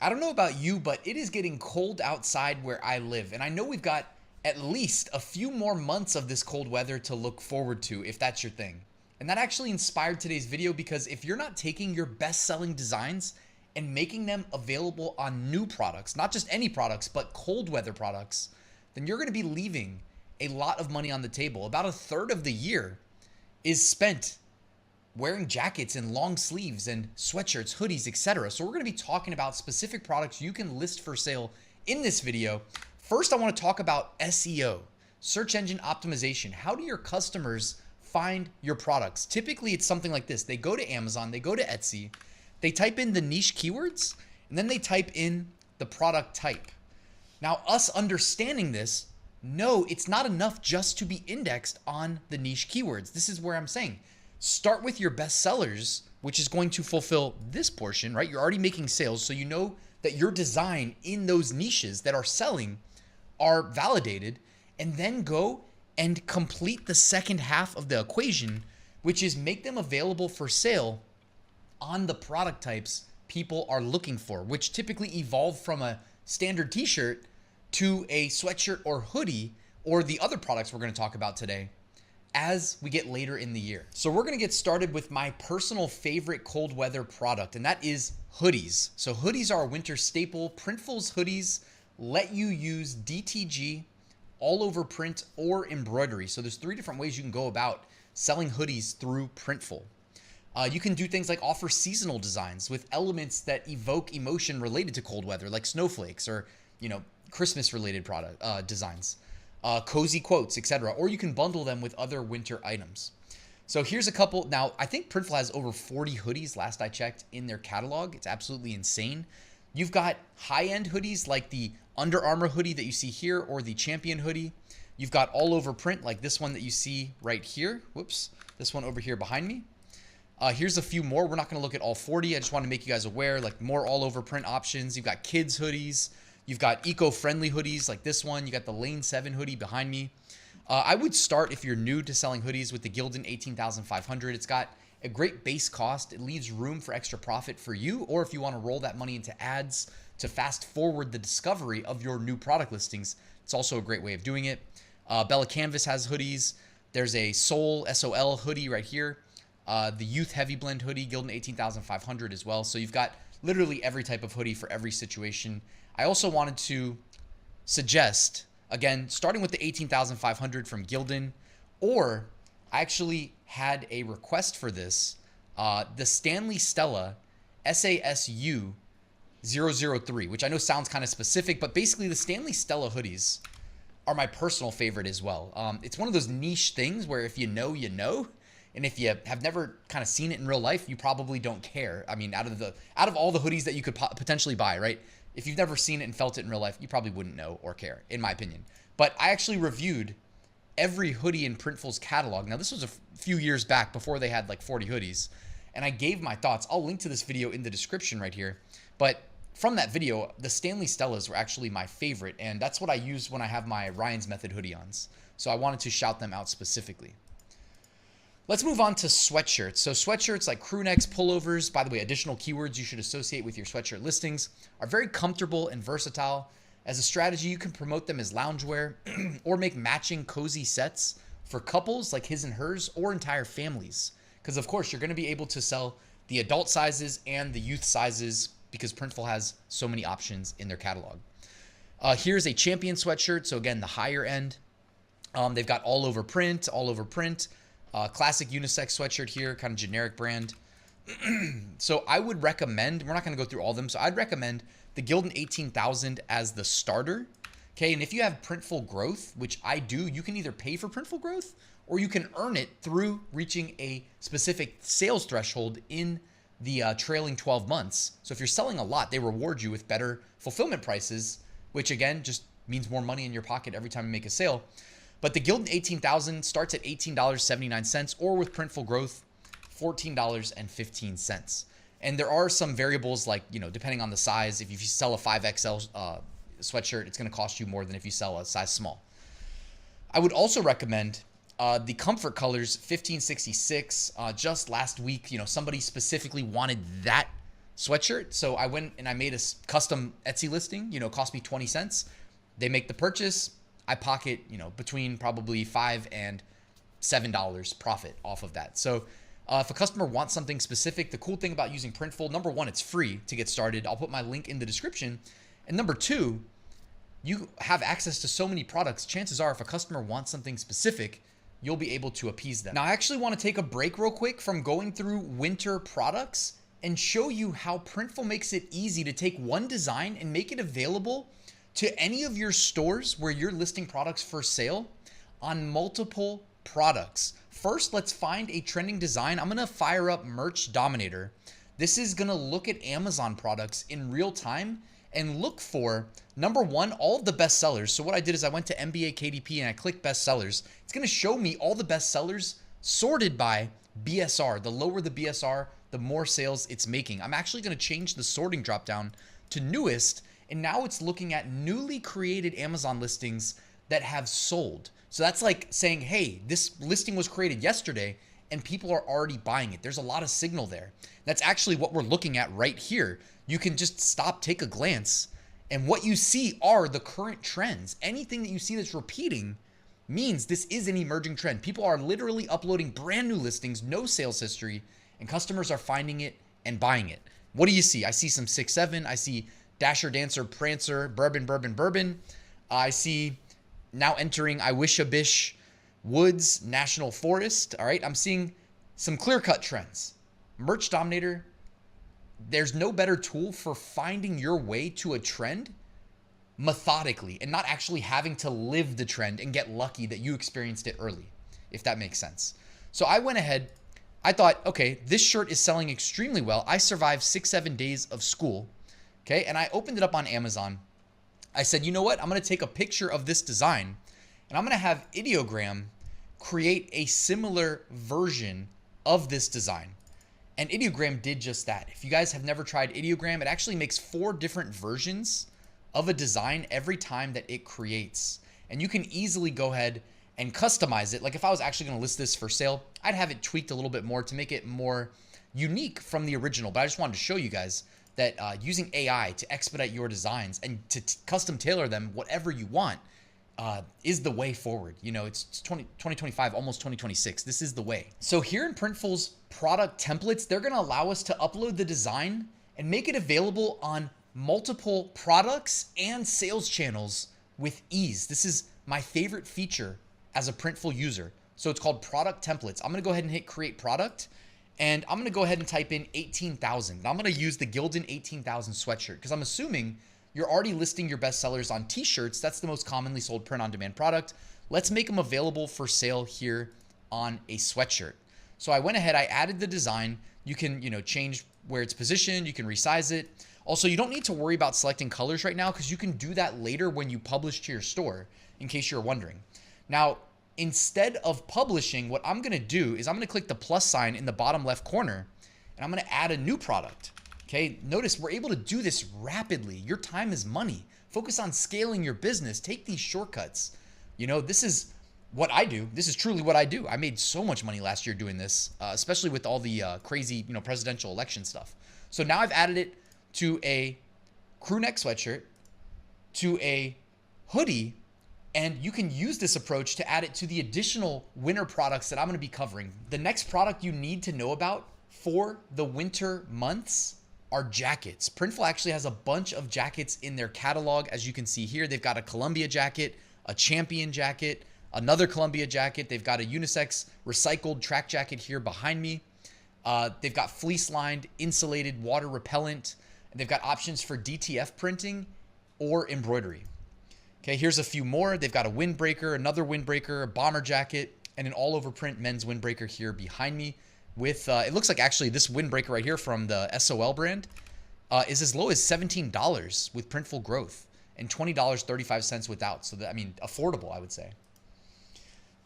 I don't know about you, but it is getting cold outside where I live. And I know we've got at least a few more months of this cold weather to look forward to if that's your thing. And that actually inspired today's video because if you're not taking your best-selling designs and making them available on new products, not just any products, but cold weather products, then you're going to be leaving a lot of money on the table. About a third of the year is spent wearing jackets and long sleeves and sweatshirts, hoodies, etc. So we're going to be talking about specific products you can list for sale in this video. First, I want to talk about SEO, search engine optimization. How do your customers find your products? Typically, it's something like this. They go to Amazon, they go to Etsy, they type in the niche keywords, and then they type in the product type. Now, us understanding this, no, it's not enough just to be indexed on the niche keywords. This is where I'm saying, start with your best sellers, which is going to fulfill this portion, right? You're already making sales, so you know that your design in those niches that are selling are validated, and then go and complete the second half of the equation, which is make them available for sale on the product types people are looking for, which typically evolve from a standard t-shirt to a sweatshirt or hoodie, or the other products we're going to talk about today as we get later in the year. So we're going to get started with my personal favorite cold weather product, and that is hoodies. So hoodies are a winter staple. Printful's hoodies let you use DTG, all over print, or embroidery. So there's 3 different ways you can go about selling hoodies through Printful. You can do things like offer seasonal designs with elements that evoke emotion related to cold weather, like snowflakes or, Christmas related product designs. Cozy quotes, etc. Or you can bundle them with other winter items. So here's a couple. Now, I think Printful has over 40 hoodies last I checked in their catalog. It's absolutely insane. You've got high-end hoodies like the Under Armour hoodie that you see here, or the Champion hoodie. You've got all over print like this one that you see right here. Whoops, this one over here behind me. Here's a few more. We're not going to look at all 40. I just want to make you guys aware, like more all over print options. You've got kids hoodies. You've got eco-friendly hoodies like this one. You got the Lane 7 hoodie behind me. I would start, if you're new to selling hoodies, with the Gildan 18,500. It's got a great base cost. It leaves room for extra profit for you, or if you want to roll that money into ads to fast forward the discovery of your new product listings, it's also a great way of doing it. Bella Canvas has hoodies. There's a Soul SOL hoodie right here. The Youth Heavy Blend hoodie, Gildan 18,500 as well. So you've got literally every type of hoodie for every situation. I also wanted to suggest, again, starting with the 18,500 from Gildan, or I actually had a request for this, the Stanley Stella SASU 003, which I know sounds kind of specific, but basically the Stanley Stella hoodies are my personal favorite as well. It's one of those niche things where if you know, you know. And if you have never kind of seen it in real life, you probably don't care. I mean, out of all the hoodies that you could potentially buy, right? If you've never seen it and felt it in real life, you probably wouldn't know or care, in my opinion. But I actually reviewed every hoodie in Printful's catalog. Now, this was a few years back before they had like 40 hoodies. And I gave my thoughts. I'll link to this video in the description right here. But from that video, the Stanley Stellas were actually my favorite. And that's what I use when I have my Ryan's Method hoodie-ons. So I wanted to shout them out specifically. Let's move on to sweatshirts. So sweatshirts like crew necks, pullovers, by the way, additional keywords you should associate with your sweatshirt listings, are very comfortable and versatile. As a strategy, you can promote them as loungewear or make matching cozy sets for couples like his and hers, or entire families. Because of course, you're going to be able to sell the adult sizes and the youth sizes because Printful has so many options in their catalog. Here's a Champion sweatshirt. So again, the higher end. They've got all over print. Classic unisex sweatshirt here, kind of generic brand. So I would recommend, we're not going to go through all of them, so I'd recommend the Gildan 18,000 as the starter. Okay, and if you have Printful growth, which I do, you can either pay for Printful growth or you can earn it through reaching a specific sales threshold in the trailing 12 months. So if you're selling a lot, they reward you with better fulfillment prices, which again just means more money in your pocket every time you make a sale. But the Gildan 18,000 starts at $18.79, or with Printful growth, $14.15. And there are some variables like, depending on the size, if you sell a 5XL sweatshirt, it's going to cost you more than if you sell a size small. I would also recommend the Comfort Colors 1566. Just last week, somebody specifically wanted that sweatshirt. So I went and I made a custom Etsy listing, cost me 20 cents. They make the purchase. I pocket, between probably $5 and $7 profit off of that. So if a customer wants something specific, the cool thing about using Printful, number one, it's free to get started. I'll put my link in the description. And number two, you have access to so many products. Chances are if a customer wants something specific, you'll be able to appease them. Now, I actually want to take a break real quick from going through winter products and show you how Printful makes it easy to take one design and make it available to any of your stores where you're listing products for sale on multiple products. First, let's find a trending design. I'm gonna fire up Merch Dominator. This is gonna look at Amazon products in real time and look for, number one, all of the best sellers. So what I did is I went to NBA KDP and I clicked best sellers. It's gonna show me all the best sellers sorted by BSR. The lower the BSR, the more sales it's making. I'm actually gonna change the sorting dropdown to newest, and now it's looking at newly created Amazon listings that have sold. So that's like saying, hey, this listing was created yesterday and people are already buying it. There's a lot of signal there. That's actually what we're looking at right here. You can just stop, take a glance, and what you see are the current trends. Anything that you see that's repeating means this is an emerging trend. People are literally uploading brand new listings, no sales history, and customers are finding it and buying it. What do you see? I see some 6'7". I see Dasher, Dancer, Prancer, Bourbon. I see now entering I Wish a Bish, Woods, National Forest. All right, I'm seeing some clear-cut trends. Merch Dominator, there's no better tool for finding your way to a trend methodically and not actually having to live the trend and get lucky that you experienced it early, if that makes sense. So I went ahead, I thought, okay, this shirt is selling extremely well. I survived 6-7 days of school, okay? And I opened it up on Amazon. I said, you know what? I'm gonna take a picture of this design and I'm gonna have Ideogram create a similar version of this design. And Ideogram did just that. If you guys have never tried Ideogram, it actually makes 4 different versions of a design every time that it creates. And you can easily go ahead and customize it. Like if I was actually gonna list this for sale, I'd have it tweaked a little bit more to make it more unique from the original. But I just wanted to show you guys that using AI to expedite your designs and to custom tailor them whatever you want is the way forward. It's 2025, almost 2026. This is the way. So here in Printful's product templates, they're gonna allow us to upload the design and make it available on multiple products and sales channels with ease. This is my favorite feature as a Printful user. So it's called product templates. I'm gonna go ahead and hit create product, and I'm gonna go ahead and type in 18,000. And I'm gonna use the Gildan 18,000 sweatshirt because I'm assuming you're already listing your best sellers on t-shirts. That's the most commonly sold print-on-demand product. Let's make them available for sale here on a sweatshirt. So I went ahead, I added the design. You can, change where it's positioned. You can resize it. Also, you don't need to worry about selecting colors right now because you can do that later when you publish to your store, in case you're wondering. Now, instead of publishing, what I'm gonna do is I'm gonna click the plus sign in the bottom left corner and I'm gonna add a new product. Okay, notice we're able to do this rapidly. Your time is money. Focus on scaling your business. Take these shortcuts. This is what I do. This is truly what I do. I made so much money last year doing this, especially with all the crazy, presidential election stuff. So now I've added it to a crew neck sweatshirt, to a hoodie, and you can use this approach to add it to the additional winter products that I'm gonna be covering. The next product you need to know about for the winter months are jackets. Printful actually has a bunch of jackets in their catalog. As you can see here, they've got a Columbia jacket, a Champion jacket, another Columbia jacket. They've got a unisex recycled track jacket here behind me. They've got fleece lined, insulated, water repellent. And they've got options for DTF printing or embroidery. Okay, here's a few more. They've got a windbreaker, another windbreaker, a bomber jacket, and an all over print men's windbreaker here behind me. With it looks like actually this windbreaker right here from the SOL brand is as low as $17 with Printful growth and $20.35 without. So that, affordable, I would say.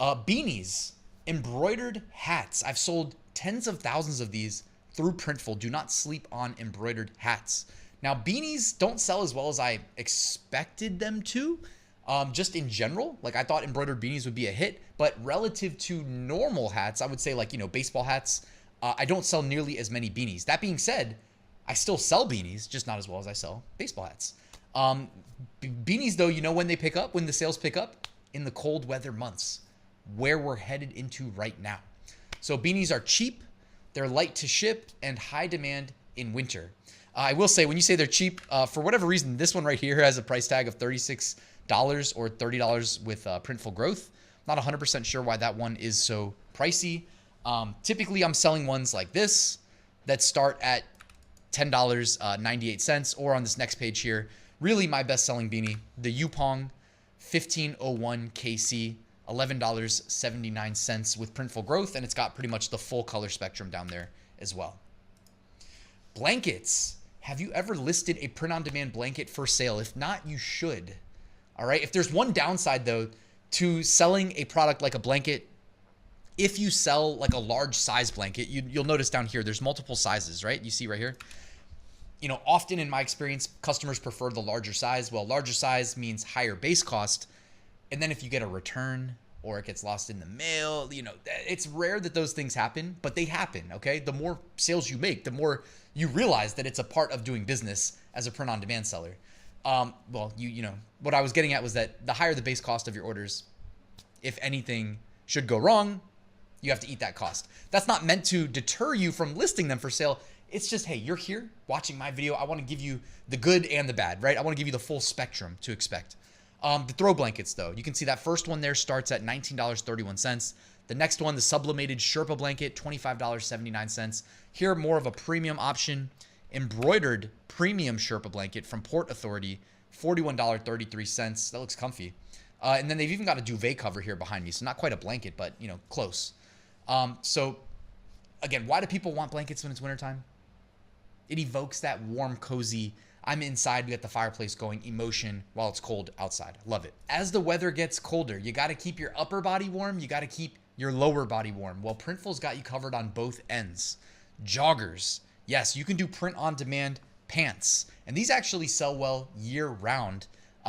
Beanies, embroidered hats. I've sold tens of thousands of these through Printful. Do not sleep on embroidered hats. Now, beanies don't sell as well as I expected them to. Just in general, like I thought embroidered beanies would be a hit, but relative to normal hats, I would say like, baseball hats, I don't sell nearly as many beanies. That being said, I still sell beanies, just not as well as I sell baseball hats. Beanies, though, you know when they pick up, when the sales pick up? In the cold weather months, where we're headed into right now. So beanies are cheap, they're light to ship, and high demand in winter. I will say, when you say they're cheap, for whatever reason, this one right here has a price tag of $36 or $30 with Printful growth. Not 100% sure why that one is so pricey. Typically, I'm selling ones like this that start at $10.98, or on this next page here, really my best-selling beanie, the Yupong 1501 KC, $11.79 with Printful growth, and it's got pretty much the full color spectrum down there as well. Blankets. Have you ever listed a print-on-demand blanket for sale? If not, you should. All right. If there's one downside, though, to selling a product like a blanket, if you sell like a large size blanket, you'll notice down here, there's multiple sizes, right? You see right here. You know, often in my experience, customers prefer the larger size. Well, larger size means higher base cost. And then if you get a return or it gets lost in the mail, you know, it's rare that those things happen, but they happen, okay? The more sales you make, the more you realize that it's a part of doing business as a print-on-demand seller. Well, you know, what I was getting at was that the higher the base cost of your orders, if anything should go wrong, you have to eat that cost. That's not meant to deter you from listing them for sale. It's just, hey, you're here watching my video. I want to give you the good and the bad, right? I want to give you the full spectrum to expect. The throw blankets, though, you can see that first one there starts at $19.31. The next one, the sublimated Sherpa blanket, $25.79. Here, more of a premium option. Embroidered premium Sherpa blanket from Port Authority, $41.33. That looks comfy. And then they've even got a duvet cover here behind me. So not quite a blanket, but, you know, close. So, again, why do people want blankets when it's wintertime? It evokes that warm, cozy, I'm inside, we got the fireplace going emotion while it's cold outside. Love it. As the weather gets colder, you got to keep your upper body warm. You got to keep your lower body warm. Well, Printful's got you covered on both ends. Joggers. Yes, you can do print-on-demand pants. And these actually sell well year-round.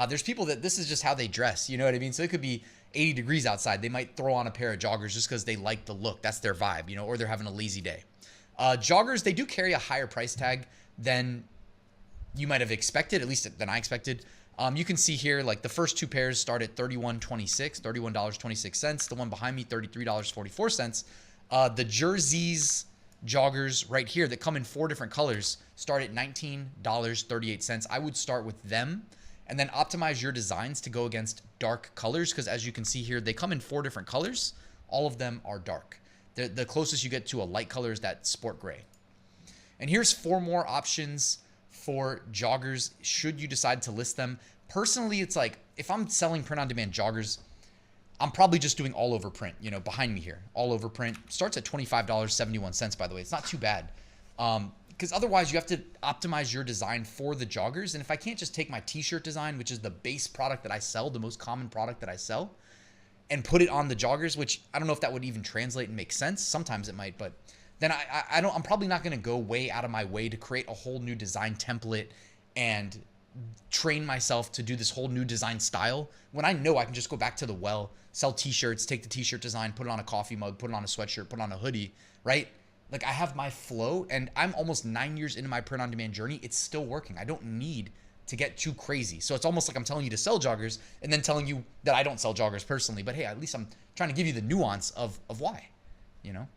There's people that this is just how they dress. You know what I mean? So it could be 80 degrees outside. They might throw on a pair of joggers just because they like the look. That's their vibe, you know, or they're having a lazy day. Joggers, they do carry a higher price tag than you might have expected, at least than I expected. You can see here, like the first two pairs start at $31.26. The one behind me, $33.44. The jerseys, joggers right here that come in 4 different colors start at $19.38. I would start with them and then optimize your designs to go against dark colors, because as you can see here, they come in 4 different colors. All of them are dark. The closest you get to a light color is that sport gray. And here's 4 more options for joggers should you decide to list them. Personally, it's like if I'm selling print-on-demand joggers, I'm probably just doing all over print, you know, behind me here. All over print starts at $25.71, by the way. It's not too bad. Because otherwise you have to optimize your design for the joggers. And if I can't just take my t-shirt design, which is the base product that I sell, the most common product that I sell, and put it on the joggers, which I don't know if that would even translate and make sense. Sometimes it might, but then I'm probably not going to go way out of my way to create a whole new design template and train myself to do this whole new design style when I know I can just go back to the well, sell t-shirts, take the t-shirt design, put it on a coffee mug, put it on a sweatshirt, put it on a hoodie, right? Like I have my flow, and I'm almost 9 years into my print-on-demand journey. It's still working. I don't need to get too crazy. So it's almost like I'm telling you to sell joggers and then telling you that I don't sell joggers personally. But hey, at least I'm trying to give you the nuance of why, you know?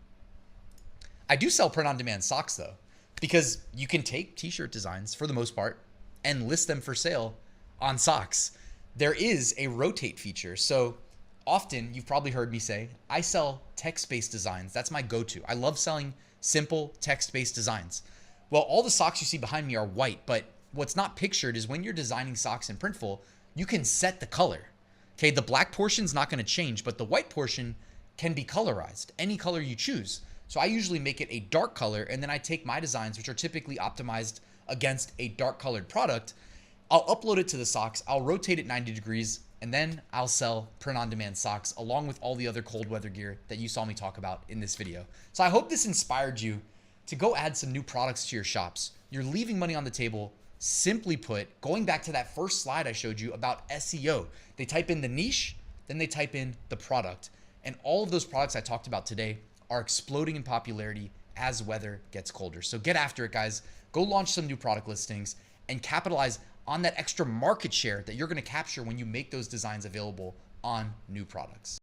I do sell print-on-demand socks though, because you can take t-shirt designs for the most part and list them for sale on socks. There is a rotate feature. So often you've probably heard me say, I sell text-based designs. That's my go-to. I love selling simple text-based designs. Well, all the socks you see behind me are white, but what's not pictured is when you're designing socks in Printful, you can set the color. Okay, the black portion's not gonna change, but the white portion can be colorized, any color you choose. So I usually make it a dark color, and then I take my designs, which are typically optimized against a dark colored product. I'll upload it to the socks, I'll rotate it 90 degrees, and then I'll sell print-on-demand socks along with all the other cold weather gear that you saw me talk about in this video. So I hope this inspired you to go add some new products to your shops. You're leaving money on the table. Simply put, going back to that first slide I showed you about SEO, they type in the niche, then they type in the product. And all of those products I talked about today are exploding in popularity as weather gets colder. So get after it, guys. go launch some new product listings and capitalize on that extra market share that you're going to capture when you make those designs available on new products.